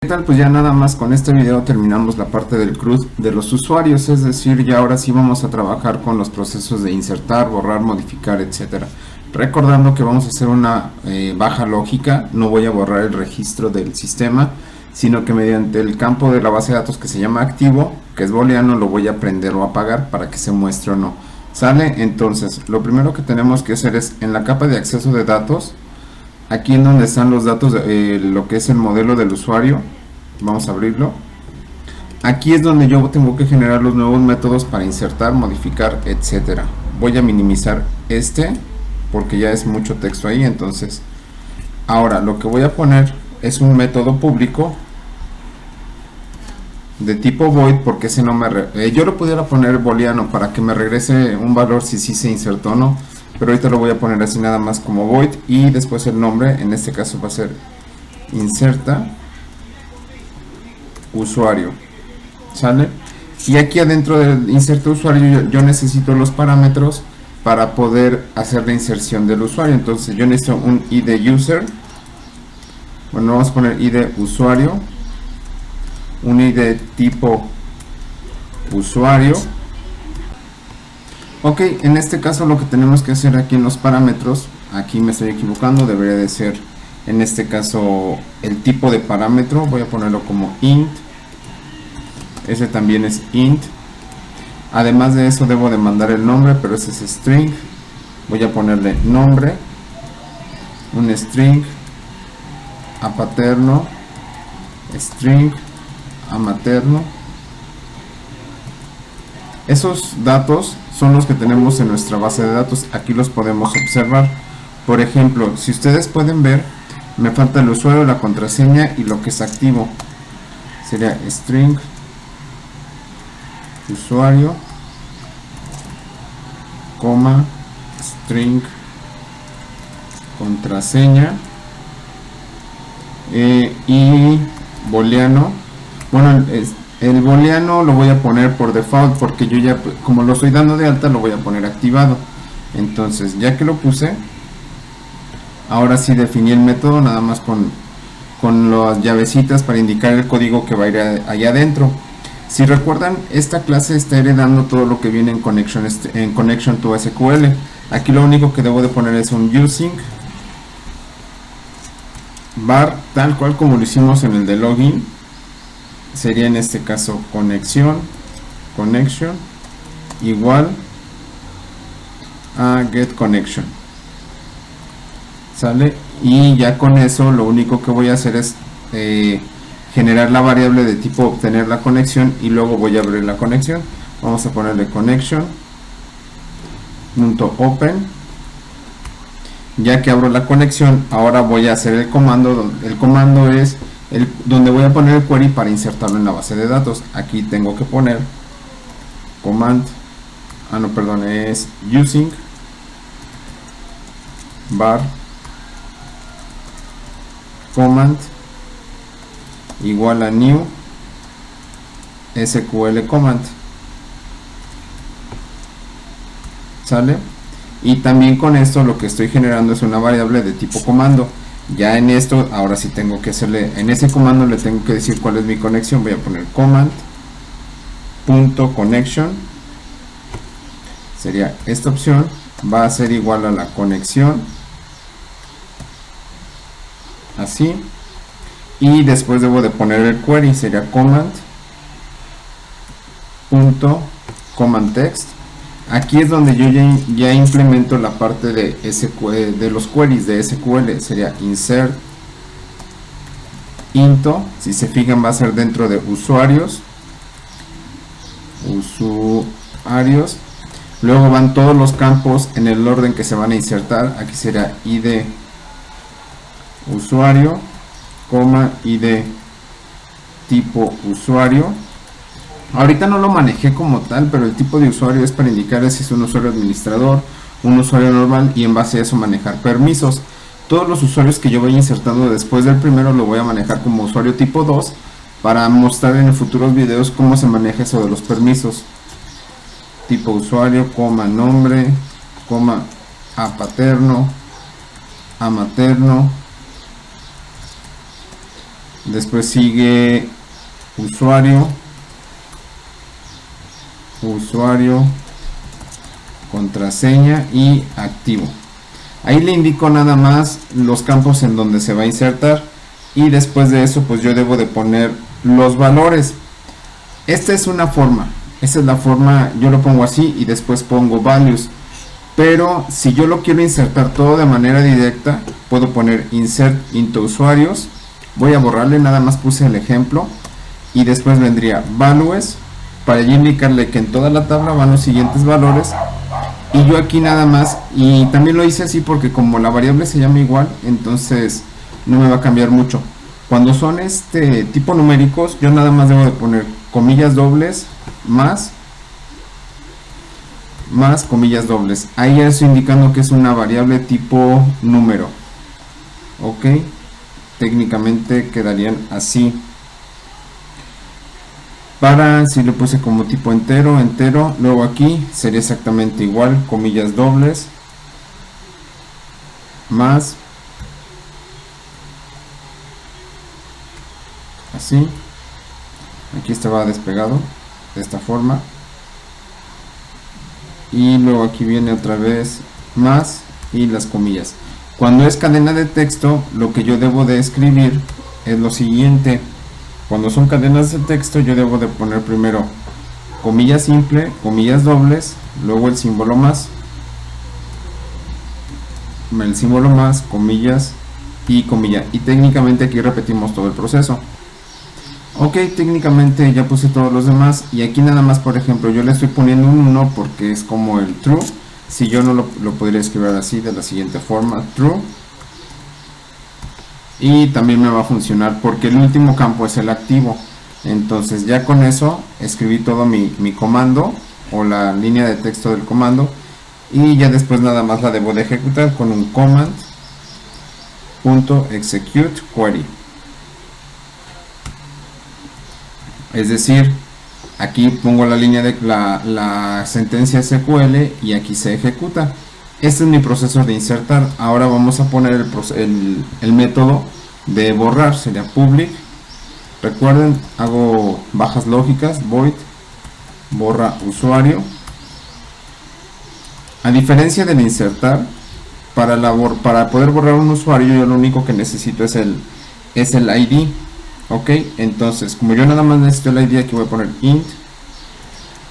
¿Qué tal? Pues ya nada más con este video terminamos la parte del CRUD de los usuarios, es decir, ya ahora sí vamos a trabajar con los procesos de insertar, borrar, modificar, etcétera. Recordando que vamos a hacer una baja lógica, no voy a borrar el registro del sistema, sino que mediante el campo de la base de datos que se llama activo, que es booleano, lo voy a prender o apagar para que se muestre o no. ¿Sale? Entonces, lo primero que tenemos que hacer es en la capa de acceso de datos, aquí en donde están los datos de lo que es el modelo del usuario, vamos a abrirlo. Aquí es donde yo tengo que generar los nuevos métodos para insertar, modificar, etcétera. Voy a minimizar este porque ya es mucho texto ahí. Entonces ahora lo que voy a poner es un método público de tipo void, porque ese no me yo lo pudiera poner booleano para que me regrese un valor si sí se insertó o no, pero ahorita lo voy a poner así nada más como void, y después el nombre en este caso va a ser inserta usuario. ¿Sale? Y aquí adentro del inserta usuario yo necesito los parámetros para poder hacer la inserción del usuario. Entonces yo necesito un id user, bueno, vamos a poner id usuario, un id tipo usuario. Ok, en este caso lo que tenemos que hacer aquí en los parámetros, aquí me estoy equivocando, debería de ser en este caso el tipo de parámetro, voy a ponerlo como int. Ese también es int. Además de eso debo de mandar el nombre, pero ese es string. Voy a ponerle nombre, un string a paterno, string a materno. Esos datos son los que tenemos en nuestra base de datos. Aquí los podemos observar. Por ejemplo, si ustedes pueden ver, me falta el usuario, la contraseña y lo que es activo. Sería string usuario, coma, string, contraseña, y booleano. Bueno, el booleano lo voy a poner por default porque yo ya, como lo estoy dando de alta, lo voy a poner activado. Entonces ya que lo puse, ahora sí definí el método nada más con las llavecitas para indicar el código que va a ir allá adentro. Si recuerdan, esta clase está heredando todo lo que viene en Connection to SQL. Aquí lo único que debo de poner es un using var, tal cual como lo hicimos en el de login. Sería en este caso connection igual a get connection. ¿Sale? Y ya con eso lo único que voy a hacer es generar la variable de tipo obtener la conexión, y luego voy a abrir la conexión. Vamos a ponerle connection.open. Ya que abro la conexión, ahora voy a hacer el comando. El comando es donde voy a poner el query para insertarlo en la base de datos. Aquí tengo que poner es using var command igual a new SQL command. ¿Sale? Y también con esto lo que estoy generando es una variable de tipo comando. Ya en esto, ahora sí tengo que hacerle, en ese comando le tengo que decir cuál es mi conexión. Voy a poner command.connection, sería esta opción, va a ser igual a la conexión, así. Y después debo de poner el query, sería command.commandText. Aquí es donde yo ya implemento la parte de SQL, de los queries de SQL. Sería insert into, si se fijan va a ser dentro de usuarios, luego van todos los campos en el orden que se van a insertar. Aquí será id usuario, coma, id tipo usuario. Ahorita no lo manejé como tal, pero el tipo de usuario es para indicar si es un usuario administrador, un usuario normal, y en base a eso manejar permisos. Todos los usuarios que yo vaya insertando después del primero lo voy a manejar como usuario tipo 2 para mostrar en futuros videos cómo se maneja eso de los permisos. Tipo usuario, coma, nombre, coma, a paterno, a materno, después sigue usuario, contraseña y activo. Ahí le indico nada más los campos en donde se va a insertar, y después de eso pues yo debo de poner los valores. Esta es una forma, esa es la forma, yo lo pongo así y después pongo values. Pero si yo lo quiero insertar todo de manera directa, puedo poner insert into usuarios. Voy a borrarle, nada más puse el ejemplo, y después vendría values para ya indicarle que en toda la tabla van los siguientes valores. Y yo aquí nada más, y también lo hice así porque como la variable se llama igual, entonces no me va a cambiar mucho. Cuando son tipo numéricos, yo nada más debo de poner comillas dobles más comillas dobles. Ahí ya estoy indicando que es una variable tipo número. Ok, técnicamente quedarían así. Para si lo puse como tipo entero, luego aquí sería exactamente igual, comillas dobles más, así. Aquí estaba despegado de esta forma, y luego aquí viene otra vez más y las comillas. Cuando es cadena de texto, lo que yo debo de escribir es lo siguiente. Cuando son cadenas de texto, yo debo de poner primero comilla simple, comillas dobles, luego el símbolo más, comillas y comilla. Y técnicamente aquí repetimos todo el proceso. Ok, técnicamente ya puse todos los demás, y aquí nada más, por ejemplo, yo le estoy poniendo un 1 porque es como el true. Si yo no lo podría escribir así, de la siguiente forma, true. Y también me va a funcionar porque el último campo es el activo. Entonces ya con eso escribí todo mi comando, o la línea de texto del comando, y ya después nada más la debo de ejecutar con un command.execute query. Es decir, aquí pongo la línea de la sentencia SQL y aquí se ejecuta. Este es mi proceso de insertar. Ahora vamos a poner el método de borrar, sería public. Recuerden, hago bajas lógicas, void borra usuario. A diferencia del insertar, para poder borrar un usuario, yo lo único que necesito es el ID. Ok, entonces como yo nada más necesito el ID, aquí voy a poner int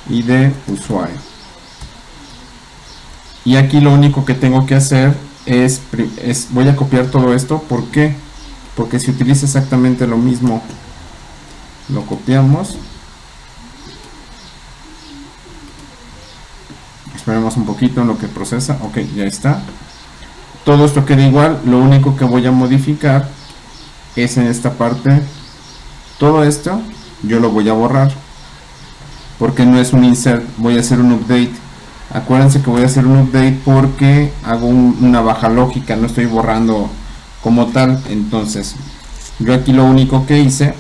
ID usuario. Y aquí lo único que tengo que hacer es voy a copiar todo esto. ¿Por qué? Porque si utiliza exactamente lo mismo, lo copiamos. Esperemos un poquito en lo que procesa. Ok, ya está. Todo esto queda igual. Lo único que voy a modificar es en esta parte. Todo esto yo lo voy a borrar porque no es un insert, voy a hacer un update. Acuérdense que voy a hacer un update porque hago una baja lógica, no estoy borrando como tal. Entonces yo aquí lo único que hice,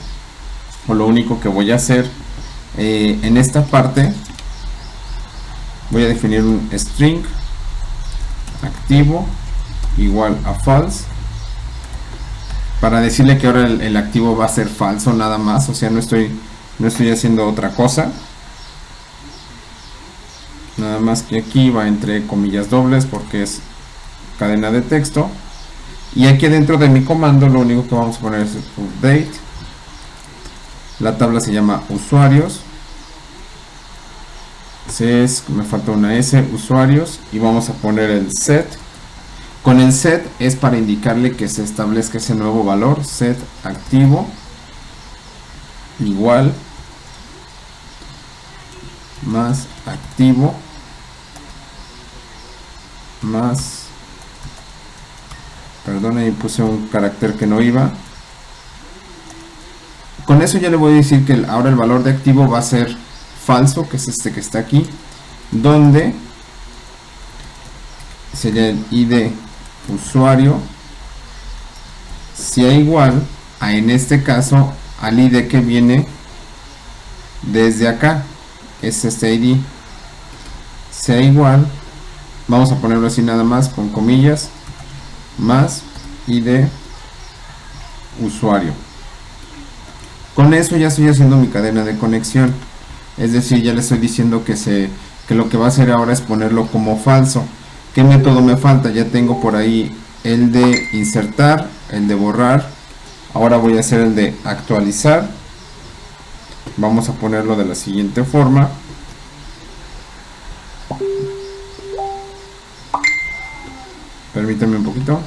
o lo único que voy a hacer en esta parte, voy a definir un string activo igual a false, para decirle que ahora el activo va a ser falso nada más. O sea, no estoy haciendo otra cosa, nada más que aquí va entre comillas dobles porque es cadena de texto. Y aquí dentro de mi comando lo único que vamos a poner es update. La tabla se llama usuarios, me falta una S, usuarios, y vamos a poner el set. Con el set es para indicarle que se establezca ese nuevo valor, set activo igual más activo más, perdón, ahí puse un carácter que no iba. Con eso ya le voy a decir que ahora el valor de activo va a ser falso, que es este que está aquí, donde sería el ID usuario sea igual a, en este caso, al ID que viene desde acá, es este ID, sea igual, vamos a ponerlo así nada más con comillas, más ID usuario. Con eso ya estoy haciendo mi cadena de conexión, es decir, ya le estoy diciendo que lo que va a hacer ahora es ponerlo como falso. ¿Qué método me falta? Ya tengo por ahí el de insertar, el de borrar. Ahora voy a hacer el de actualizar. Vamos a ponerlo de la siguiente forma. Permítanme un poquito.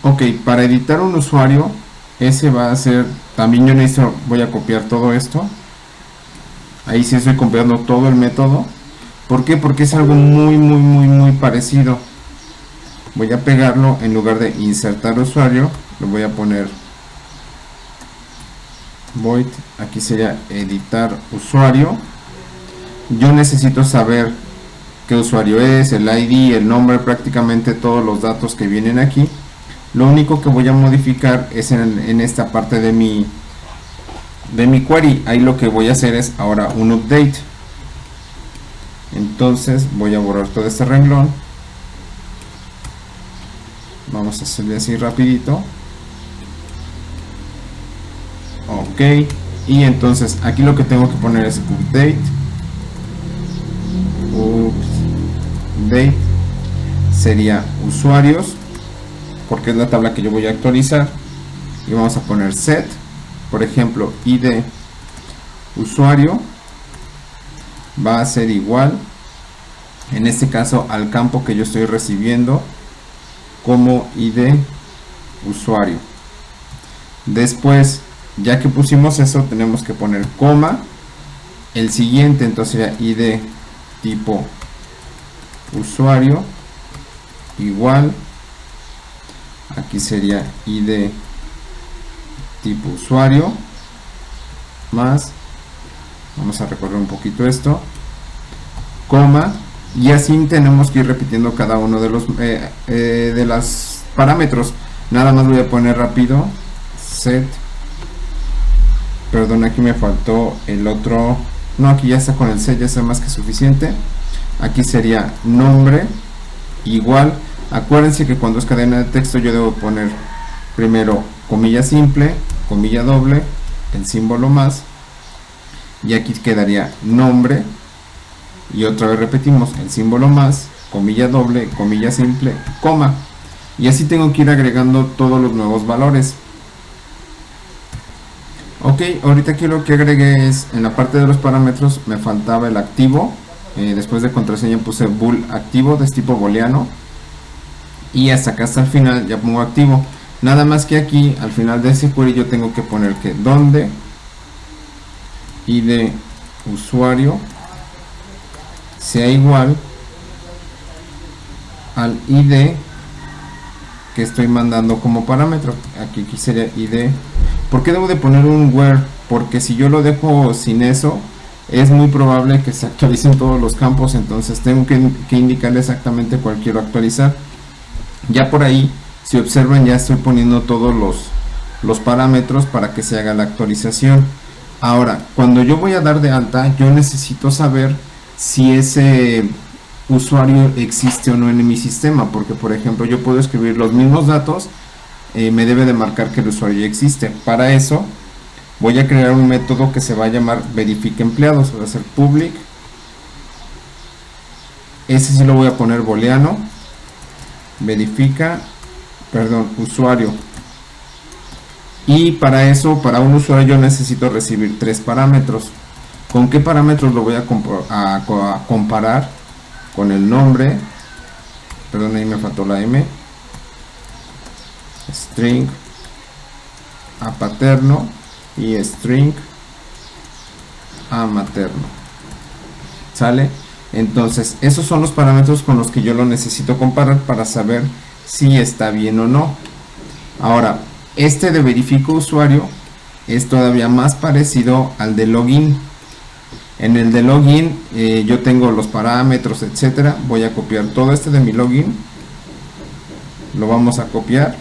Ok, para editar un usuario, ese va a ser, también yo voy a copiar todo esto. Ahí sí estoy copiando todo el método. ¿Por qué? Porque es algo muy parecido. Voy a pegarlo, en lugar de insertar usuario, lo voy a poner void, aquí sería editar usuario. Yo necesito saber qué usuario es, el ID, el nombre, prácticamente todos los datos que vienen aquí. Lo único que voy a modificar es en esta parte de mi query. Ahí lo que voy a hacer es ahora un update. Entonces voy a borrar todo este renglón. Vamos a hacerle así rapidito. Ok, y entonces aquí lo que tengo que poner es update. Update sería usuarios, porque es la tabla que yo voy a actualizar. Y vamos a poner set, por ejemplo, ID usuario va a ser igual, en este caso, al campo que yo estoy recibiendo como ID usuario. Después, ya que pusimos eso, tenemos que poner coma, el siguiente entonces sería ID tipo usuario igual, aquí sería ID tipo usuario más, vamos a recorrer un poquito esto, coma, y así tenemos que ir repitiendo cada uno de los parámetros. Nada más voy a poner rápido set, perdón, aquí me faltó el otro, no, aquí ya está con el set, ya está más que suficiente. Aquí sería nombre igual, acuérdense que cuando es cadena de texto yo debo poner primero comilla simple, comilla doble, el símbolo más, y aquí quedaría nombre, y otra vez repetimos el símbolo más, comilla doble, comilla simple, coma, y así tengo que ir agregando todos los nuevos valores. Ok, ahorita aquí lo que agregué es, en la parte de los parámetros me faltaba el activo. Después de contraseña puse bool activo de tipo booleano, y hasta acá, hasta el final, ya pongo activo. Nada más que aquí al final de ese query yo tengo que poner que donde ID usuario sea igual al ID que estoy mandando como parámetro. Aquí sería ID. ¿Por qué debo de poner un where? Porque si yo lo dejo sin eso, es muy probable que se actualicen todos los campos, entonces tengo que indicarle exactamente cuál quiero actualizar. Ya por ahí, si observan, ya estoy poniendo todos los parámetros para que se haga la actualización. Ahora, cuando yo voy a dar de alta, yo necesito saber si ese usuario existe o no en mi sistema, porque por ejemplo yo puedo escribir los mismos datos, me debe de marcar que el usuario ya existe. Para eso voy a crear un método que se va a llamar verifica empleados, va a ser public, ese sí lo voy a poner booleano, verifica, perdón, usuario. Y para eso, para un usuario yo necesito recibir 3 parámetros. ¿Con qué parámetros lo voy a comparar? Con el nombre, perdón, ahí me faltó la M, string a paterno y string a materno. ¿Sale? Entonces, esos son los parámetros con los que yo lo necesito comparar para saber si está bien o no. Ahora, este de verifico usuario es todavía más parecido al de login. En el de login yo tengo los parámetros, etcétera. Voy a copiar todo este de mi login, lo vamos a copiar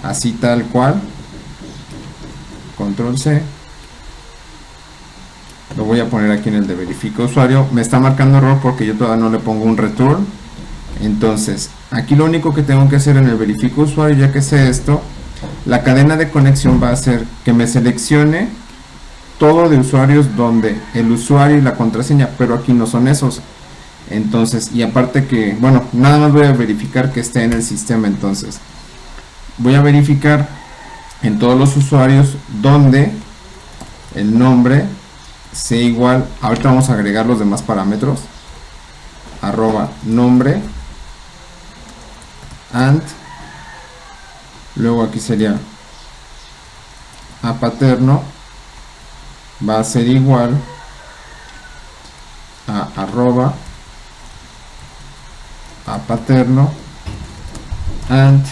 así tal cual, control C, lo voy a poner aquí en el de verifica usuario. Me está marcando error porque yo todavía no le pongo un return. Entonces aquí lo único que tengo que hacer en el verifica usuario, ya que sé esto, la cadena de conexión va a hacer que me seleccione todo de usuarios donde el usuario y la contraseña, pero aquí no son esos. Entonces, y aparte que, bueno, nada más voy a verificar que esté en el sistema. Entonces voy a verificar en todos los usuarios donde el nombre sea igual. Ahorita vamos a agregar los demás parámetros, arroba nombre and, luego aquí sería a paterno, va a ser igual a arroba a paterno and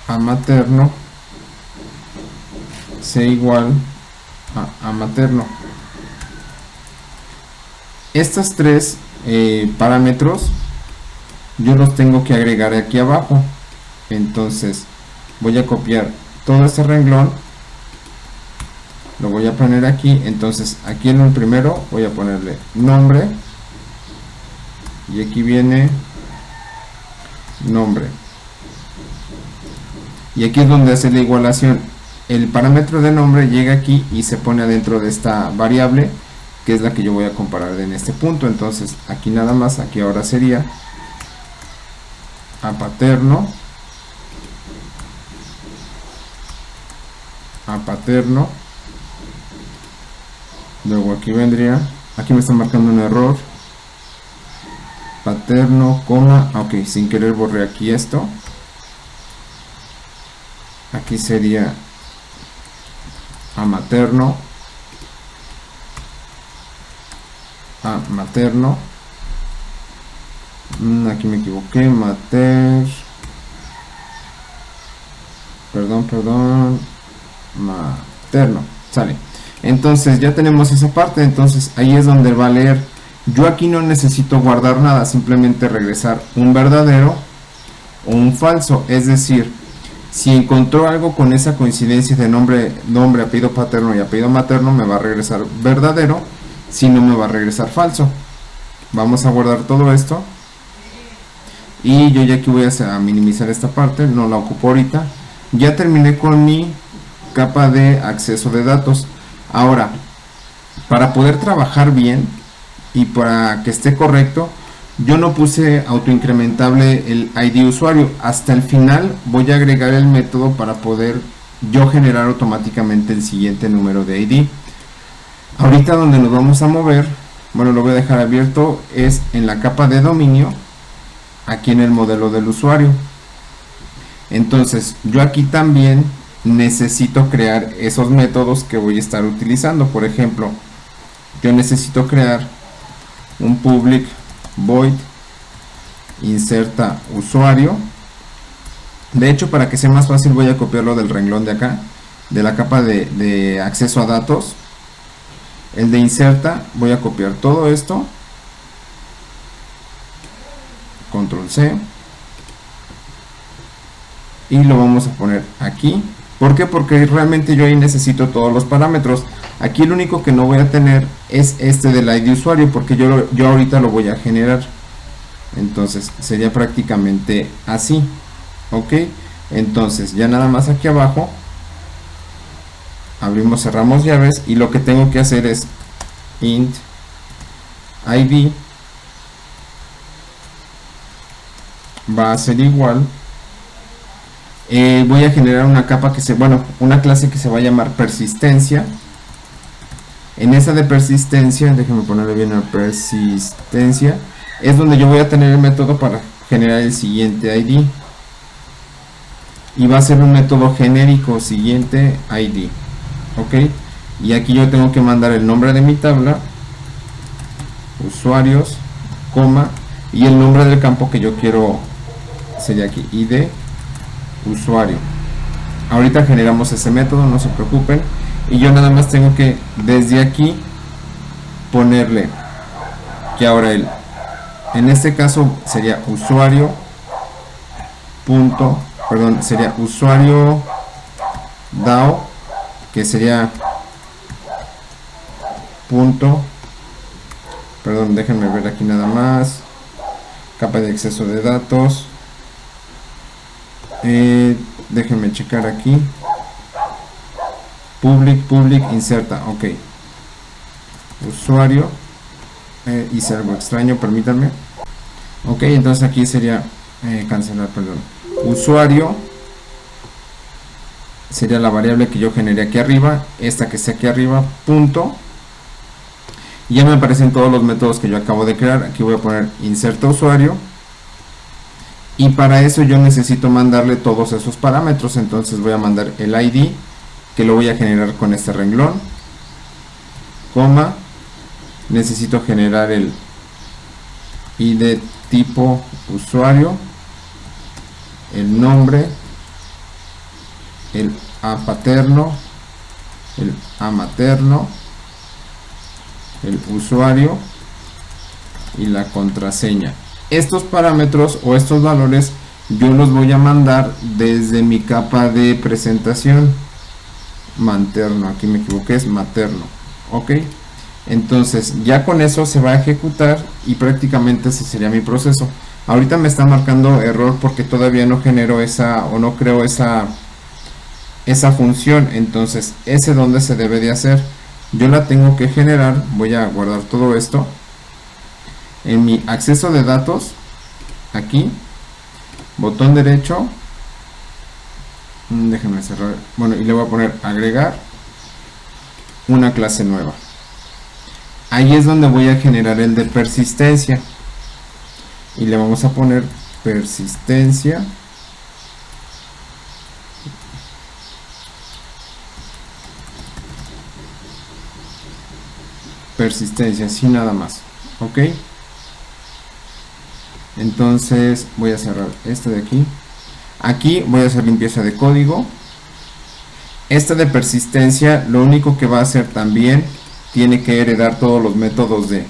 a materno sea igual a materno. Estos tres parámetros yo los tengo que agregar aquí abajo. Entonces voy a copiar todo este renglón, lo voy a poner aquí. Entonces aquí en el primero voy a ponerle nombre y aquí viene nombre, y aquí es donde hace la igualación. El parámetro de nombre llega aquí y se pone adentro de esta variable, que es la que yo voy a comparar en este punto. Entonces aquí nada más, aquí ahora sería a paterno, luego aquí vendría, aquí me está marcando un error, paterno, coma, ok, sin querer borré aquí esto, aquí sería a materno, aquí me equivoqué, materno, sale. Entonces ya tenemos esa parte. Entonces ahí es donde va a leer. Yo aquí no necesito guardar nada, simplemente regresar un verdadero o un falso. Es decir, si encontró algo con esa coincidencia de nombre, apellido paterno y apellido materno, me va a regresar verdadero, si no me va a regresar falso. Vamos a guardar todo esto y yo ya aquí voy a minimizar esta parte, no la ocupo ahorita. Ya terminé con mi capa de acceso de datos. Ahora, para poder trabajar bien y para que esté correcto, yo no puse autoincrementable el ID usuario. Hasta el final voy a agregar el método para poder yo generar automáticamente el siguiente número de ID. Ahorita donde nos vamos a mover, bueno, lo voy a dejar abierto, es en la capa de dominio, aquí en el modelo del usuario. Entonces yo aquí también necesito crear esos métodos que voy a estar utilizando. Por ejemplo, yo necesito crear un public void inserta usuario. De hecho, para que sea más fácil, voy a copiarlo del renglón de acá, de la capa de acceso a datos. El de inserta, voy a copiar todo esto, control C, y lo vamos a poner aquí. ¿Por qué? Porque realmente yo ahí necesito todos los parámetros. Aquí el único que no voy a tener es este del ID usuario, porque yo ahorita lo voy a generar. Entonces sería prácticamente así. Ok, entonces ya nada más aquí abajo abrimos, cerramos llaves, y lo que tengo que hacer es int ID va a ser igual. Voy a generar una capa una clase que se va a llamar persistencia. En esa de persistencia, déjenme ponerle bien a persistencia, es donde yo voy a tener el método para generar el siguiente ID, y va a ser un método genérico, siguiente ID. Ok, y aquí yo tengo que mandar el nombre de mi tabla, usuarios, coma, y el nombre del campo que yo quiero sería aquí, ID usuario. Ahorita generamos ese método, no se preocupen, y yo nada más tengo que desde aquí ponerle que ahora en este caso sería usuario sería usuario DAO, que sería déjenme ver aquí nada más, capa de acceso de datos. Déjenme checar aquí. Public, inserta, ok. Usuario. Hice algo extraño, permítanme. Ok, entonces aquí sería cancelar, perdón. Usuario sería la variable que yo generé aquí arriba. Esta que está aquí arriba, punto. Y ya me aparecen todos los métodos que yo acabo de crear. Aquí voy a poner inserta usuario. Y para eso yo necesito mandarle todos esos parámetros. Entonces voy a mandar el ID, que lo voy a generar con este renglón, coma. Necesito generar el ID tipo usuario, el nombre, el A paterno, el A materno, el usuario y la contraseña. Estos parámetros o estos valores yo los voy a mandar desde mi capa de presentación. Materno, aquí me equivoqué, es materno. Ok, entonces ya con eso se va a ejecutar y prácticamente ese sería mi proceso. Ahorita me está marcando error porque todavía no genero esa o no creo esa función. Entonces ese donde se debe de hacer, yo la tengo que generar. Voy a guardar todo esto en mi acceso de datos, aquí, botón derecho, déjenme cerrar, bueno, y le voy a poner agregar una clase nueva. Ahí es donde voy a generar el de persistencia y le vamos a poner persistencia así nada más. Ok, entonces voy a cerrar este de aquí. Aquí voy a hacer limpieza de código. Este de persistencia lo único que va a hacer también, tiene que heredar todos los métodos de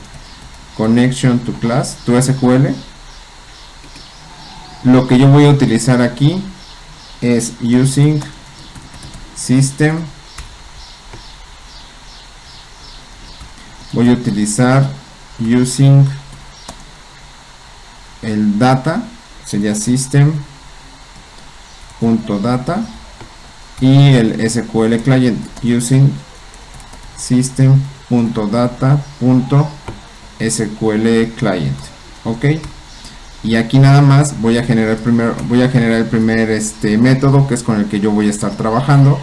connection to class, to SQL. Lo que yo voy a utilizar aquí es using system. Voy a utilizar using el data, sería system.data, y el SQL client using system.data.sql client. Ok, y aquí nada más voy a generar el primer método, que es con el que yo voy a estar trabajando.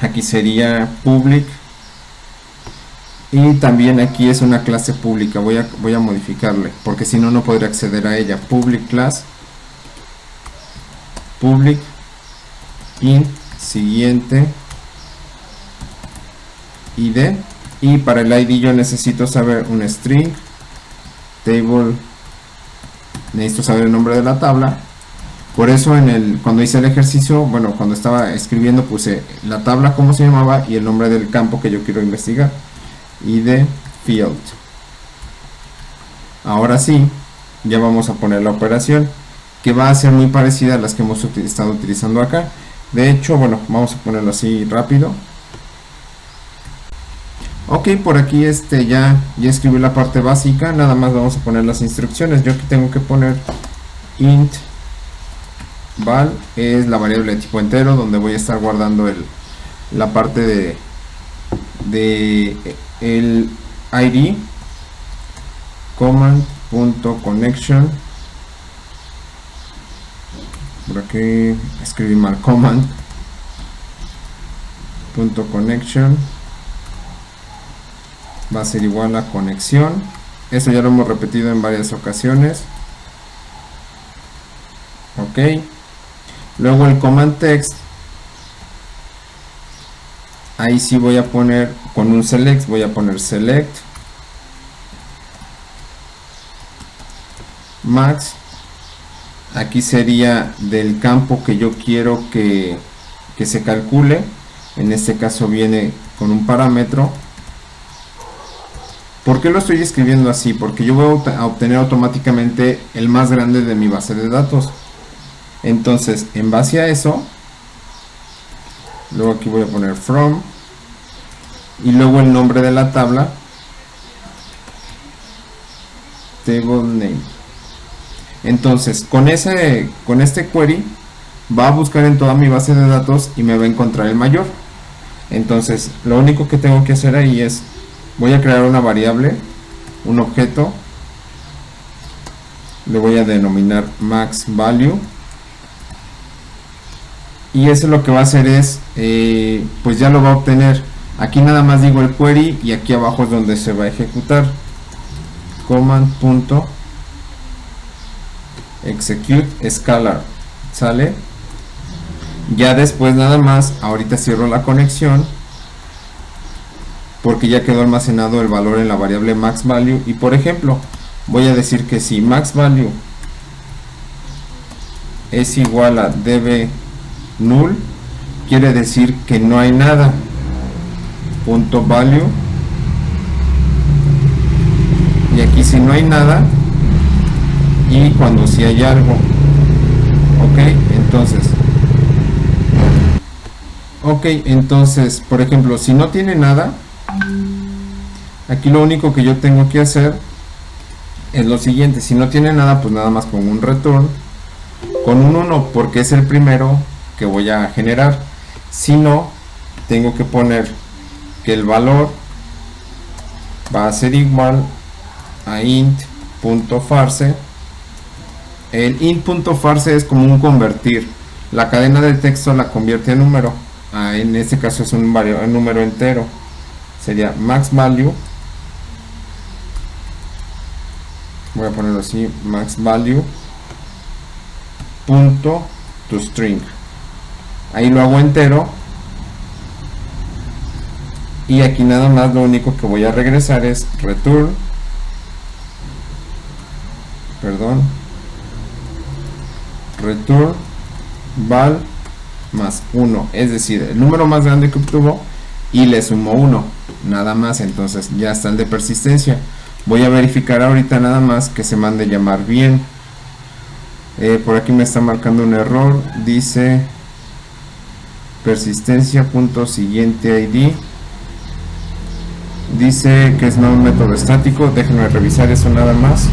Aquí sería public, y también aquí es una clase pública. Voy a modificarle porque si no, no podré acceder a ella. Public class, public int siguiente id, y para el id yo necesito saber un string table, necesito saber el nombre de la tabla. Por eso cuando hice el ejercicio, bueno, cuando estaba escribiendo, puse la tabla como se llamaba y el nombre del campo que yo quiero investigar, id field. Ahora sí, ya vamos a poner la operación, que va a ser muy parecida a las que hemos estado utilizando acá. De hecho, bueno, vamos a ponerlo así rápido. Ok, por aquí ya escribí la parte básica. Nada más vamos a poner las instrucciones. Yo aquí tengo que poner int val, es la variable de tipo entero donde voy a estar guardando la parte de el id, command.connection. Por aquí escribí mal, command.connection va a ser igual a conexión. Eso ya lo hemos repetido en varias ocasiones. Ok, luego el command text, ahí sí voy a poner con un select, voy a poner select max. Aquí sería del campo que yo quiero que se calcule. En este caso viene con un parámetro. ¿Por qué lo estoy escribiendo así? Porque yo voy a obtener automáticamente el más grande de mi base de datos. Entonces, en base a eso, luego aquí voy a poner from, y luego el nombre de la tabla, table name. Entonces con este query va a buscar en toda mi base de datos y me va a encontrar el mayor. Entonces lo único que tengo que hacer ahí es, voy a crear una variable, un objeto, le voy a denominar max value, y eso lo que va a hacer es pues ya lo va a obtener. Aquí nada más digo el query y aquí abajo es donde se va a ejecutar. Command.execute scalar, ¿sale? Ya después nada más, ahorita cierro la conexión porque ya quedó almacenado el valor en la variable max value, y por ejemplo voy a decir que si max value es igual a db null, quiere decir que no hay nada. Punto value, y aquí si no hay nada, y cuando si hay algo. Entonces por ejemplo, si no tiene nada, aquí lo único que yo tengo que hacer es lo siguiente. Si no tiene nada, pues nada más pongo un return con un 1 porque es el primero que voy a generar. Si no, tengo que poner que el valor va a ser igual a int.farce. El int.farce es como un convertir. La cadena de texto la convierte en número. En este caso es un número entero. Sería max value. Voy a ponerlo así, max value punto to string. Ahí lo hago entero. Y aquí nada más lo único que voy a regresar es return, return val más 1, es decir, el número más grande que obtuvo y le sumo 1, nada más. Entonces ya está el de persistencia. Voy a verificar ahorita nada más que se mande llamar bien. Por aquí me está marcando un error, dice persistencia.siguiente id, dice que es no un método estático. Déjenme revisar eso nada más.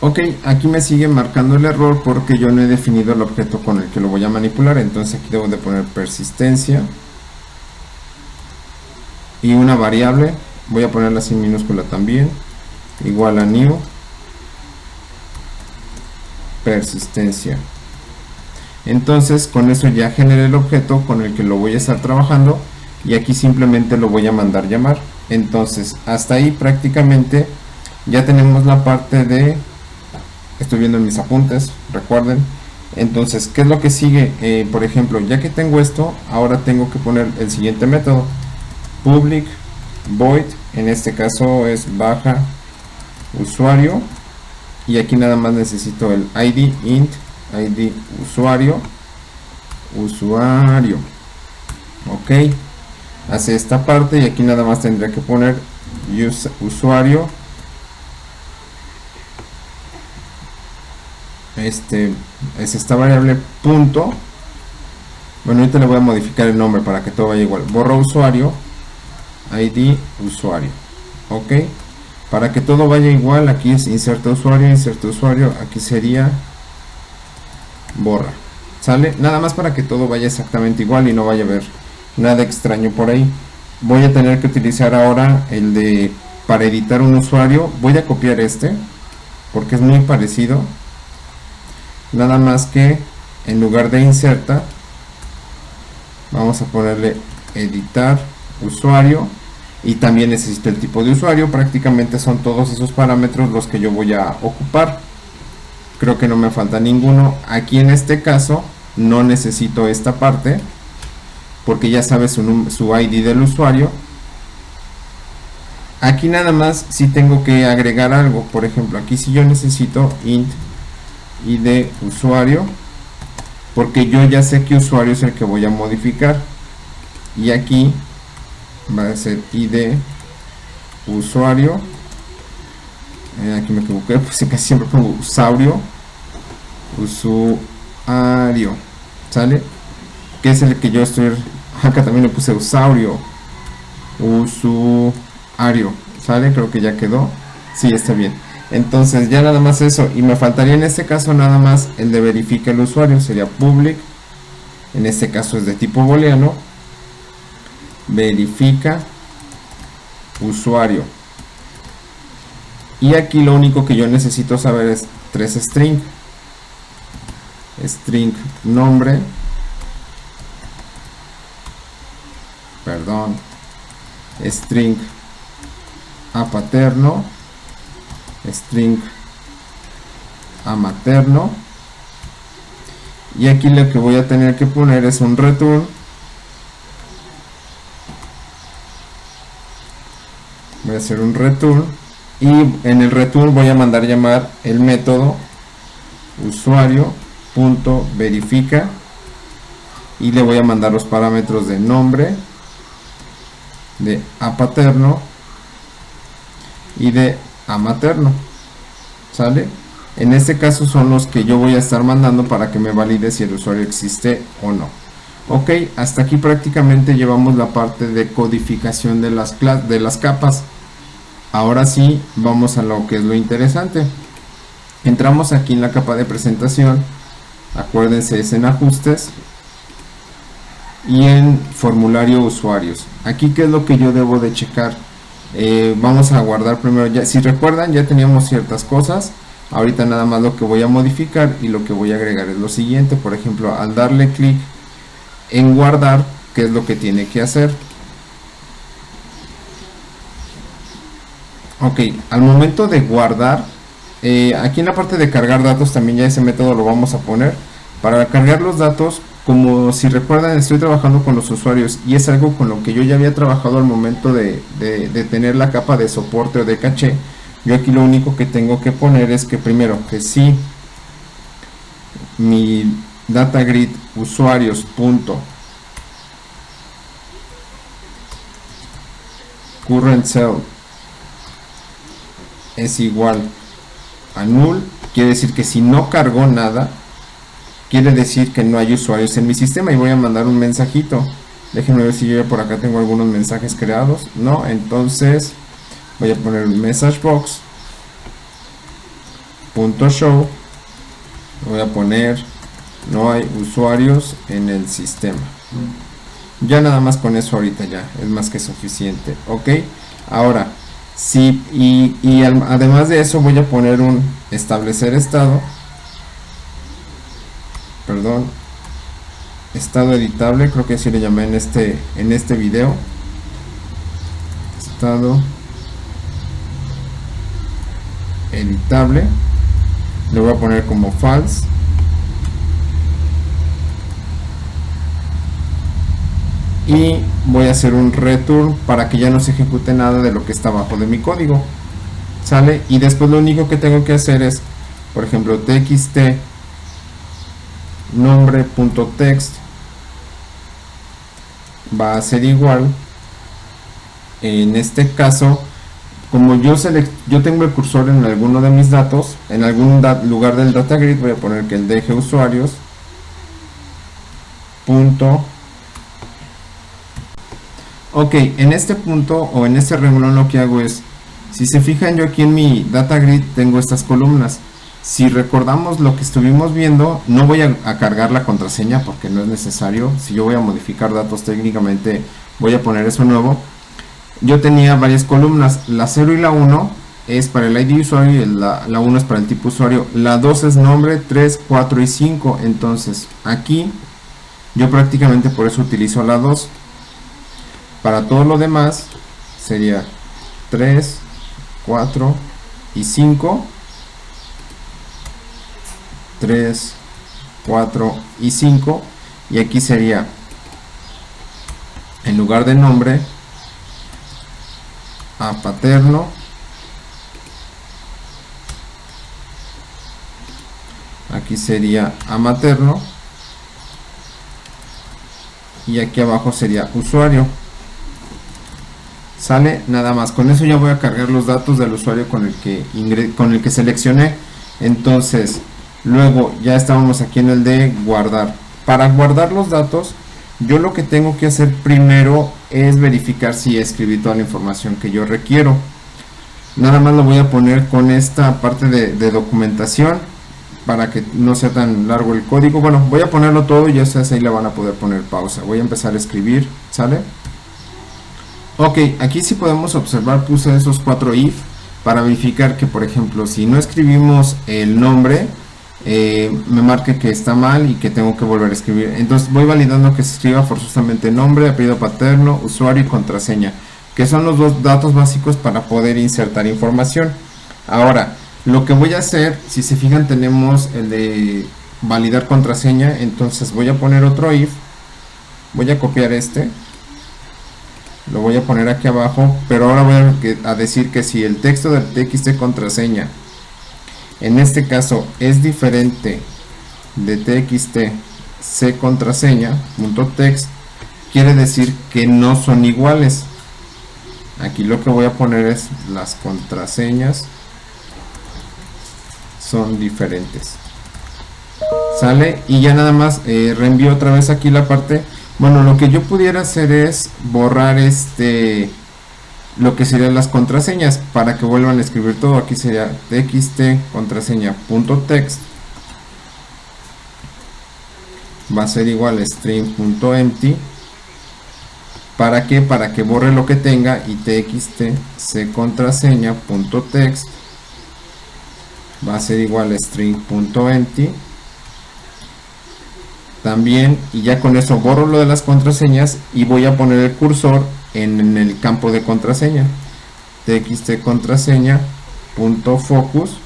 Ok, aquí me sigue marcando el error porque yo no he definido el objeto con el que lo voy a manipular. Entonces aquí debo de poner persistencia y una variable, voy a ponerla sin minúscula también, igual a new persistencia. Entonces con eso ya generé el objeto con el que lo voy a estar trabajando, y aquí simplemente lo voy a mandar llamar. Entonces hasta ahí prácticamente ya tenemos la parte de, estoy viendo en mis apuntes, recuerden. Entonces, ¿qué es lo que sigue? Por ejemplo, ya que tengo esto, ahora tengo que poner el siguiente método, public void, en este caso es baja usuario, y aquí nada más necesito el id int id usuario, ok, hace esta parte, y aquí nada más tendría que poner usuario, es esta variable punto, bueno, ahorita le voy a modificar el nombre para que todo vaya igual, borra usuario id usuario, ok, para que todo vaya igual. Aquí es inserta usuario, aquí sería borra, sale, nada más para que todo vaya exactamente igual y no vaya a haber nada extraño por ahí. Voy a tener que utilizar ahora el de, para editar un usuario, voy a copiar este porque es muy parecido, nada más que en lugar de inserta vamos a ponerle editar usuario, y también necesito el tipo de usuario. Prácticamente son todos esos parámetros los que yo voy a ocupar, creo que no me falta ninguno. Aquí en este caso no necesito esta parte porque ya sabe su ID del usuario. Aquí nada más si tengo que agregar algo, por ejemplo aquí si yo necesito int id usuario, porque yo ya sé que usuario es el que voy a modificar, y aquí va a ser id usuario, aquí me equivoqué, pues casi siempre pongo usuario, sale, que es el que yo estoy, acá también le puse usuario, sale, creo que ya quedó, sí, está bien. Entonces ya nada más eso, y me faltaría en este caso nada más el de verifica el usuario, sería public, en este caso es de tipo booleano, verifica usuario. Y aquí lo único que yo necesito saber es 3 string. String nombre, perdón, string a paterno, string a materno, y aquí lo que voy a tener que poner es un return. Voy a hacer un return y en el return voy a mandar llamar el método usuario.verifica y le voy a mandar los parámetros de nombre, de a paterno y de a materno. ¿Sale? En este caso son los que yo voy a estar mandando para que me valide si el usuario existe o no. Ok, hasta aquí prácticamente llevamos la parte de codificación de las capas. Ahora sí, vamos a lo que es lo interesante. Entramos aquí en la capa de presentación. Acuérdense, es en ajustes y en formulario usuarios. Aquí, ¿qué es lo que yo debo de checar? Vamos a guardar primero. Ya, si recuerdan, ya teníamos ciertas cosas. Ahorita nada más lo que voy a modificar y lo que voy a agregar es lo siguiente. Por ejemplo, al darle clic en guardar, ¿qué es lo que tiene que hacer? Ok, al momento de guardar, aquí en la parte de cargar datos también ya ese método lo vamos a poner. Para cargar los datos, como si recuerdan, estoy trabajando con los usuarios y es algo con lo que yo ya había trabajado al momento de tener la capa de soporte o de caché. Yo aquí lo único que tengo que poner es que primero que si mi data grid usuarios punto current cell es igual a null, quiere decir que si no cargó nada, quiere decir que no hay usuarios en mi sistema, y voy a mandar un mensajito. Déjenme ver si yo ya por acá tengo algunos mensajes creados. No, entonces voy a poner un message box .show, voy a poner no hay usuarios en el sistema. Ya nada más con eso ahorita ya es más que suficiente. Ok, ahora sí, y además de eso voy a poner un establecer estado, perdón, estado editable, creo que así le llamé en este video, estado editable, le voy a poner como false y voy a hacer un return para que ya no se ejecute nada de lo que está abajo de mi código. Sale, y después lo único que tengo que hacer es, por ejemplo, txt nombre.text va a ser igual, en este caso, como yo tengo el cursor en alguno de mis datos, en algún lugar del data grid, voy a poner que el DG usuarios punto. Ok, en este punto o en este renglón lo que hago es, si se fijan, yo aquí en mi data grid tengo estas columnas. Si recordamos lo que estuvimos viendo, no voy a cargar la contraseña porque no es necesario. Si yo voy a modificar datos técnicamente, voy a poner eso nuevo. Yo tenía varias columnas, la 0 y la 1 es para el ID usuario y la 1 es para el tipo usuario, la 2 es nombre, 3, 4 y 5. Entonces aquí yo prácticamente por eso utilizo la 2. Para todo lo demás sería 3, 4 y 5. 3, 4 y 5. Y aquí sería, en lugar de nombre, a paterno, aquí sería a materno, y aquí abajo sería usuario. Sale, nada más. Con eso ya voy a cargar los datos del usuario con el que seleccioné. Entonces, luego ya estábamos aquí en el de guardar. Para guardar los datos, yo lo que tengo que hacer primero es verificar si escribí toda la información que yo requiero. nada más lo voy a poner con esta parte de documentación para que no sea tan largo el código. Bueno, voy a ponerlo todo y ya ustedes ahí le van a poder poner pausa. Voy a empezar a escribir, ¿sale? Ok, aquí sí podemos observar, puse esos 4 if para verificar que, por ejemplo, si no escribimos el nombre, me marque que está mal y que tengo que volver a escribir. Entonces voy validando que se escriba forzosamente nombre, apellido paterno, usuario y contraseña, que son los dos datos básicos para poder insertar información. Ahora, lo que voy a hacer, si se fijan, tenemos el de validar contraseña. Entonces voy a poner otro if, voy a copiar este, lo voy a poner aquí abajo, pero ahora voy a decir que si el texto del txt contraseña en este caso es diferente de txt c contraseña .text, quiere decir que no son iguales. Aquí lo que voy a poner es las contraseñas son diferentes, sale, y ya nada más reenvío otra vez aquí la parte. Bueno, lo que yo pudiera hacer es borrar lo que serían las contraseñas para que vuelvan a escribir todo. Aquí sería txt contraseña .text va a ser igual a string.empty. ¿Para qué? Para que borre lo que tenga, y txt c contraseña .text va a ser igual a string.empty también, y ya con eso borro lo de las contraseñas y voy a poner el cursor en el campo de contraseña, txt contraseña .focus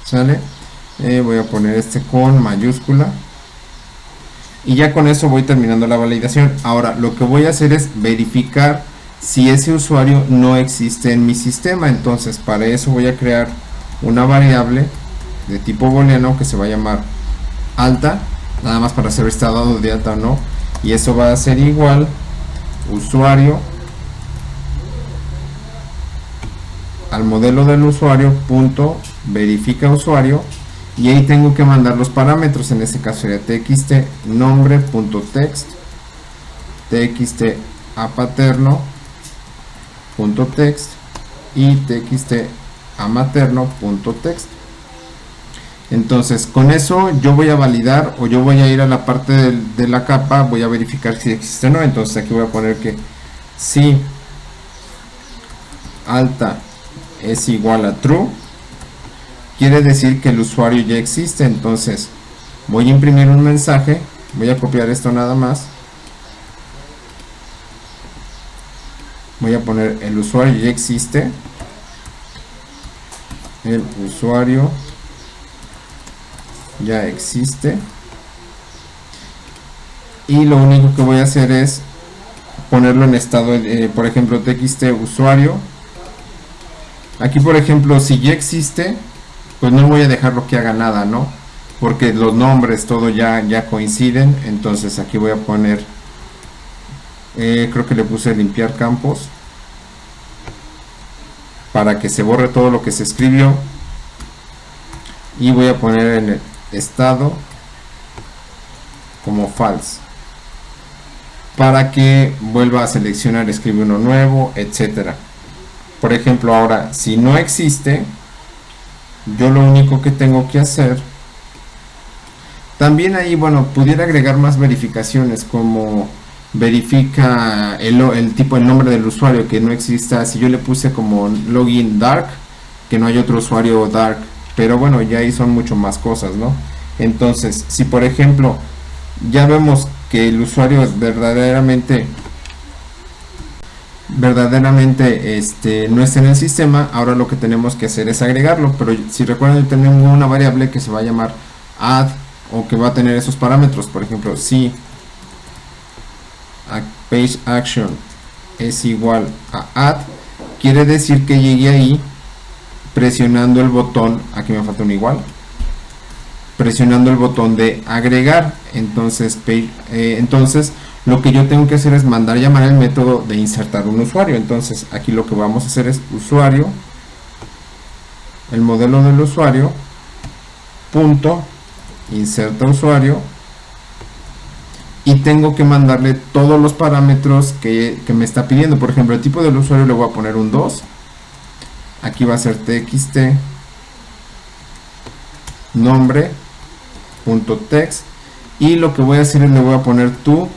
sale. Voy a poner este con mayúscula y ya con eso voy terminando la validación. Ahora lo que voy a hacer es verificar si ese usuario no existe en mi sistema. Entonces para eso voy a crear una variable de tipo booleano que se va a llamar alta, nada más para saber si está dado de alta o no, y eso va a ser igual usuario al modelo del usuario punto verifica usuario, y ahí tengo que mandar los parámetros. En este caso sería txt nombre punto text, txt a paterno punto text y txt a materno punto text. Entonces con eso yo voy a validar, o yo voy a ir a la parte de la capa, voy a verificar si existe o no. Entonces aquí voy a poner que si alta es igual a true, quiere decir que el usuario ya existe. Entonces voy a imprimir un mensaje, voy a copiar esto nada más, voy a poner el usuario ya existe, el usuario ya existe, y lo único que voy a hacer es ponerlo en estado, por ejemplo txt usuario. Aquí por ejemplo si ya existe, pues no voy a dejarlo que haga nada, ¿no? Porque los nombres todo ya coinciden. Entonces aquí voy a poner, creo que le puse limpiar campos para que se borre todo lo que se escribió, y voy a poner en el estado como false para que vuelva a seleccionar, escribe uno nuevo, etcétera. Por ejemplo, ahora si no existe, yo lo único que tengo que hacer también ahí, bueno, pudiera agregar más verificaciones, como verifica el tipo, el nombre del usuario, que no exista. Si yo le puse como login dark, que no hay otro usuario dark, pero bueno, ya ahí son mucho más cosas, ¿no? Entonces si por ejemplo ya vemos que el usuario verdaderamente no está en el sistema, ahora lo que tenemos que hacer es agregarlo. Pero si recuerdan, tenemos una variable que se va a llamar add, o que va a tener esos parámetros. Por ejemplo, si page action es igual a add, quiere decir que llegué ahí presionando el botón, aquí me falta un igual, presionando el botón de agregar. Entonces lo que yo tengo que hacer es mandar llamar el método de insertar un usuario. Entonces aquí lo que vamos a hacer es usuario, el modelo del usuario punto inserta usuario, y tengo que mandarle todos los parámetros que me está pidiendo. Por ejemplo, el tipo del usuario le voy a poner un 2, aquí va a ser txt nombre punto text, y lo que voy a hacer es le voy a poner to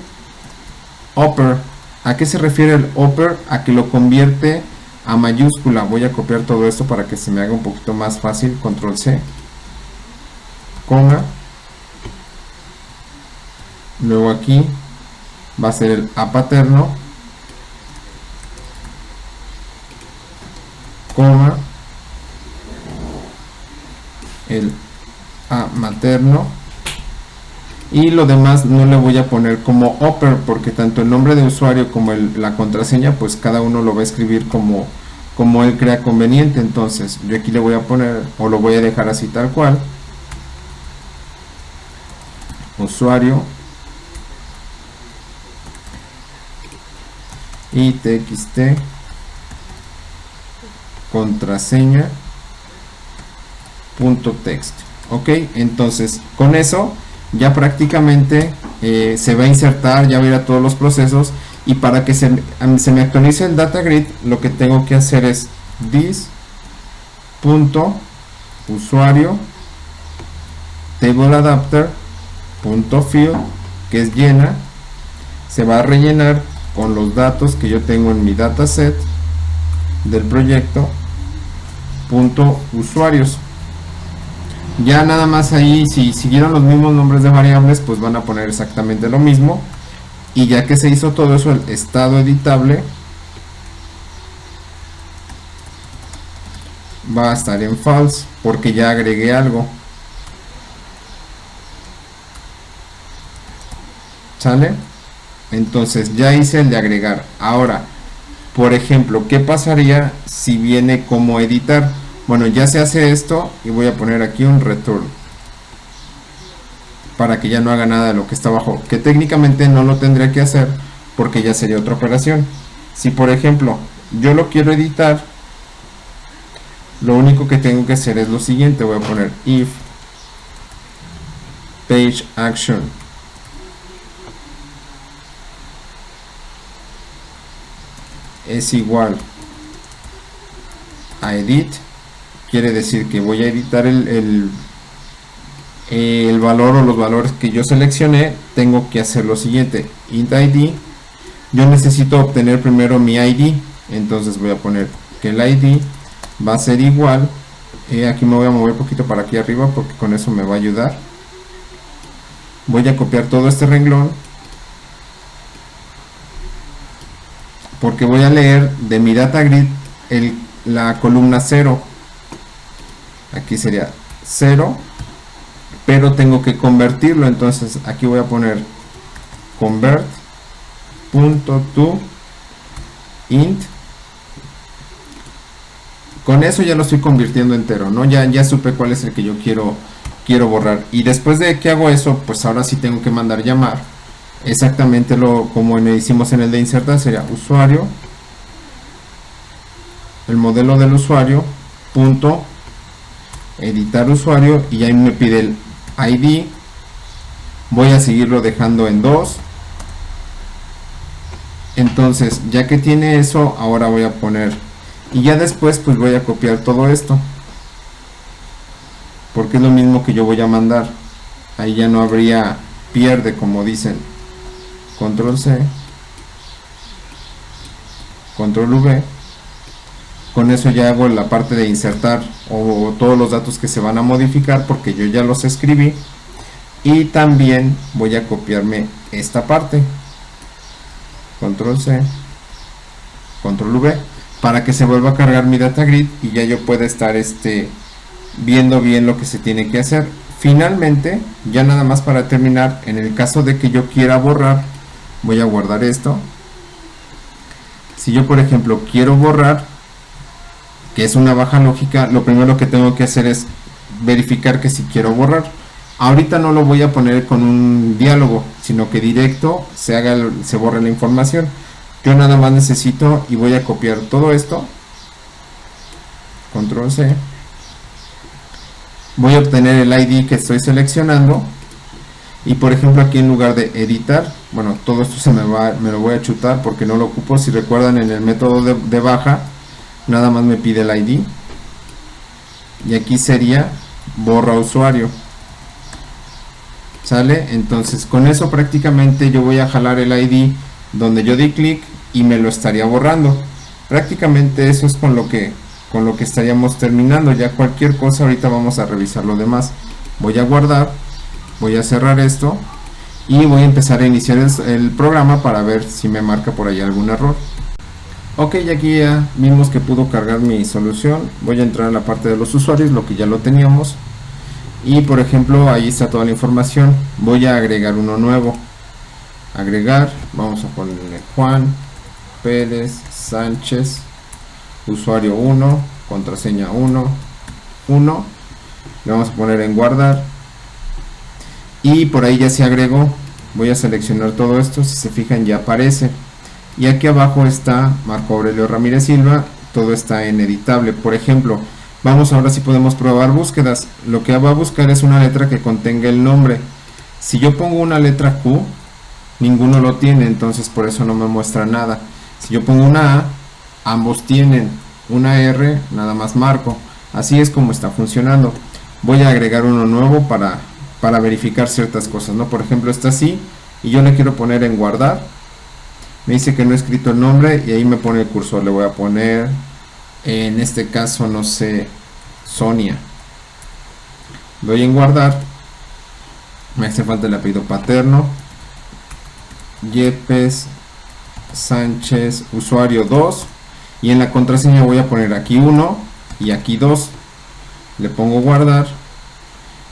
upper. ¿A qué se refiere el upper? A que lo convierte a mayúscula. Voy a copiar todo esto para que se me haga un poquito más fácil. Control C, coma, luego aquí va a ser el a paterno, coma, el a materno, y lo demás no le voy a poner como upper porque tanto el nombre de usuario como la contraseña, pues cada uno lo va a escribir como él crea conveniente. Entonces yo aquí le voy a poner, o lo voy a dejar así tal cual, usuario y txt contraseña punto text. Ok, entonces con eso ya prácticamente se va a insertar, ya va a ir a todos los procesos, y para que se me actualice el data grid, lo que tengo que hacer es this punto usuario table adapter punto field, que es llena, se va a rellenar con los datos que yo tengo en mi dataset del proyecto punto usuarios. Ya nada más ahí, si siguieron los mismos nombres de variables, pues van a poner exactamente lo mismo, y ya que se hizo todo eso, el estado editable va a estar en false porque ya agregué algo. ¿Sale? Entonces ya hice el de agregar. Ahora, por ejemplo, ¿qué pasaría si viene como editar? Bueno, ya se hace esto y voy a poner aquí un return para que ya no haga nada de lo que está abajo, que técnicamente no lo tendría que hacer porque ya sería otra operación. Si por ejemplo yo lo quiero editar, lo único que tengo que hacer es lo siguiente. Voy a poner if page action es igual a edit, quiere decir que voy a editar el valor o los valores que yo seleccioné. Tengo que hacer lo siguiente: int id, yo necesito obtener primero mi id, entonces voy a poner que el id va a ser igual, aquí me voy a mover un poquito para aquí arriba porque con eso me va a ayudar. Voy a copiar todo este renglón porque voy a leer de mi data grid la columna 0, aquí sería 0, pero tengo que convertirlo. Entonces aquí voy a poner convert.to int. Con eso ya lo estoy convirtiendo entero, ¿no? Ya supe cuál es el que yo quiero borrar. Y después de que hago eso, pues ahora sí tengo que mandar llamar exactamente como hicimos en el de insertar. Sería usuario, el modelo del usuario punto editar usuario, y ahí me pide el id. Voy a seguirlo dejando en 2. Entonces ya que tiene eso, ahora voy a poner, y ya después pues voy a copiar todo esto porque es lo mismo que yo voy a mandar. Ahí ya no habría pierde, como dicen. Control C, Control V. Con eso ya hago la parte de insertar o todos los datos que se van a modificar porque yo ya los escribí. Y también voy a copiarme esta parte, Control C, Control V, para que se vuelva a cargar mi data grid y ya yo pueda estar viendo bien lo que se tiene que hacer. Finalmente, ya nada más para terminar, en el caso de que yo quiera borrar, voy a guardar esto. Si yo por ejemplo quiero borrar, que es una baja lógica, lo primero que tengo que hacer es verificar que si quiero borrar. Ahorita no lo voy a poner con un diálogo, sino que directo se borre la información. Yo nada más necesito, y voy a copiar todo esto, Control C, voy a obtener el ID que estoy seleccionando, Y por ejemplo aquí en lugar de editar, bueno, todo esto me lo voy a chutar porque no lo ocupo. Si recuerdan, en el método de baja nada más me pide el ID, y aquí sería borra usuario, ¿sale? Entonces con eso prácticamente yo voy a jalar el ID donde yo di clic y me lo estaría borrando. Prácticamente eso es con lo que estaríamos terminando. Ya cualquier cosa ahorita vamos a revisar lo demás. Voy a guardar, voy a cerrar esto y voy a empezar a iniciar el programa para ver si me marca por ahí algún error. Ok, y aquí ya vimos que pudo cargar mi solución. Voy a entrar a la parte de los usuarios, lo que ya lo teníamos, y por ejemplo ahí está toda la información. Voy a agregar uno nuevo, agregar, vamos a ponerle Juan Pérez Sánchez, usuario 1, contraseña 1, le vamos a poner en guardar, y por ahí ya se agregó. Voy a seleccionar todo esto, si se fijan ya aparece, y aquí abajo está Marco Aurelio Ramírez Silva, todo está en editable. Por ejemplo, vamos ahora si podemos probar búsquedas. Lo que va a buscar es una letra que contenga el nombre. Si yo pongo una letra Q, ninguno lo tiene, entonces por eso no me muestra nada. Si yo pongo una A, ambos tienen. Una R, nada más Marco. Así es como está funcionando. Voy a agregar uno nuevo para verificar ciertas cosas, ¿no? Por ejemplo, está así y yo le quiero poner en guardar. Me dice que no he escrito el nombre y ahí me pone el cursor. Le voy a poner, en este caso, no sé, Sonia. Doy en guardar. Me hace falta el apellido paterno. Yepes Sánchez, usuario 2. Y en la contraseña voy a poner aquí 1 y aquí 2. Le pongo guardar.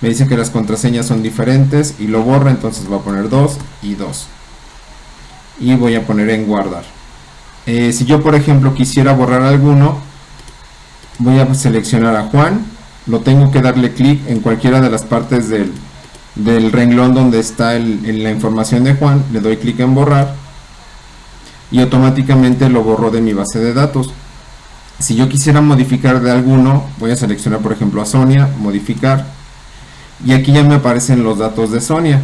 Me dice que las contraseñas son diferentes y lo borra, entonces voy a poner 2 y 2. Y voy a poner en guardar. Si yo por ejemplo quisiera borrar alguno, voy a seleccionar a Juan. Lo tengo que darle clic en cualquiera de las partes del renglón donde está la información de Juan. Le doy clic en borrar y automáticamente lo borro de mi base de datos. Si yo quisiera modificar de alguno, voy a seleccionar por ejemplo a Sonia, modificar, y aquí ya me aparecen los datos de Sonia.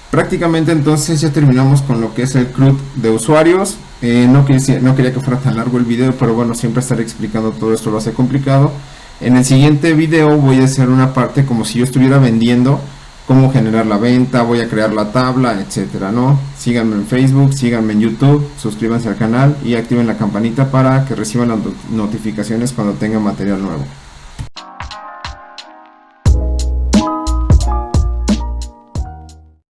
Prácticamente entonces ya terminamos con lo que es el CRUD de usuarios. No quería que fuera tan largo el video, pero bueno, siempre estar explicando todo esto lo hace complicado. En el siguiente video voy a hacer una parte como si yo estuviera vendiendo, cómo generar la venta, voy a crear la tabla, etcétera, ¿no? Síganme en Facebook, síganme en YouTube, suscríbanse al canal y activen la campanita para que reciban las notificaciones cuando tenga material nuevo.